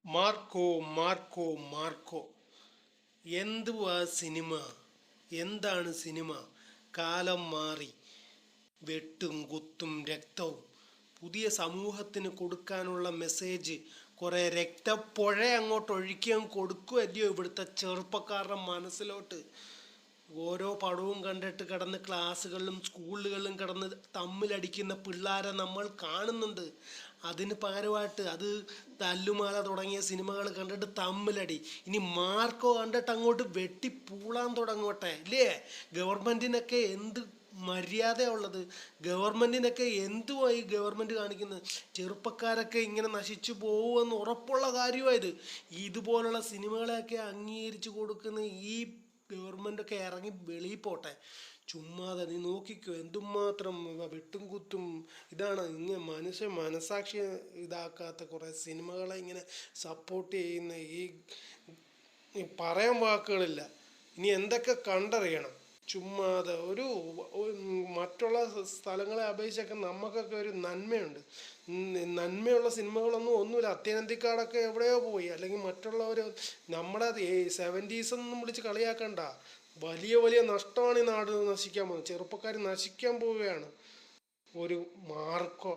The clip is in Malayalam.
മാർക്കോ മാർക്കോ മാർക്കോ എന്തുവാ സിനിമ? എന്താണ് സിനിമ? കാലം മാറി. വെട്ടും കുത്തും രക്തവും പുതിയ സമൂഹത്തിന് കൊടുക്കാനുള്ള മെസ്സേജ് കുറെ രക്തപ്പുഴ അങ്ങോട്ട് ഒഴുക്കിയും കൊടുക്കുമല്ലയോ ഇവിടുത്തെ ചെറുപ്പക്കാരുടെ മനസ്സിലോട്ട്. ഓരോ പടവും കണ്ടിട്ട് കിടന്ന് ക്ലാസ്സുകളിലും സ്കൂളുകളിലും കിടന്ന് തമ്മിലടിക്കുന്ന പിള്ളേരെ നമ്മൾ കാണുന്നുണ്ട്. അതിന് പകരമായിട്ട് അത് തല്ലുമാല തുടങ്ങിയ സിനിമകൾ കണ്ടിട്ട് തമ്മിലടി. ഇനി മാർക്കോ കണ്ടിട്ട് അങ്ങോട്ട് വെട്ടിപ്പൂളാൻ തുടങ്ങട്ടെ ഇല്ലേ? ഗവൺമെന്റിനൊക്കെ എന്ത് മര്യാദയാണ് ഉള്ളത്? ഗവൺമെന്റിനൊക്കെ എന്തുവായി ഗവൺമെന്റ് കാണിക്കുന്നത്? ചെറുപ്പക്കാരൊക്കെ ഇങ്ങനെ നശിച്ചു പോകുമെന്ന് ഉറപ്പുള്ള കാര്യമായത്. ഇതുപോലുള്ള സിനിമകളെയൊക്കെ അംഗീകരിച്ചു കൊടുക്കുന്ന ഈ ഗവൺമെന്റ് ഒക്കെ ഇറങ്ങി വെളിയിൽ പോട്ടെ. ചുമ്മാതെ നീ നോക്കിക്കോ എന്തുമാത്രം വെട്ടും കുത്തും. ഇതാണ് ഇങ്ങനെ മനസാക്ഷി ഇതാക്കാത്ത കുറേ സിനിമകളെ ഇങ്ങനെ സപ്പോർട്ട് ചെയ്യുന്ന ഈ പറയാൻ വാക്കുകളില്ല. ഇനി എന്തൊക്കെ കണ്ടറിയണം. ചുമ്മാതെ മറ്റുള്ള സ്ഥലങ്ങളെ അപേക്ഷിച്ചൊക്കെ നമുക്കൊക്കെ ഒരു നന്മയുണ്ട്. നന്മയുള്ള സിനിമകളൊന്നും ഒന്നുമില്ല. അത്യനന്തിക്കാടൊക്കെ എവിടെയോ പോയി. അല്ലെങ്കിൽ മറ്റുള്ളവർ നമ്മളെ സെവൻറ്റീസൊന്നും വിളിച്ച് കളിയാക്കണ്ട. വലിയ വലിയ നഷ്ടമാണ് ഈ നാട് നശിക്കാൻ പോകുന്നത്. ചെറുപ്പക്കാർ നശിക്കാൻ പോവുകയാണ്. ഒരു മാർക്കോ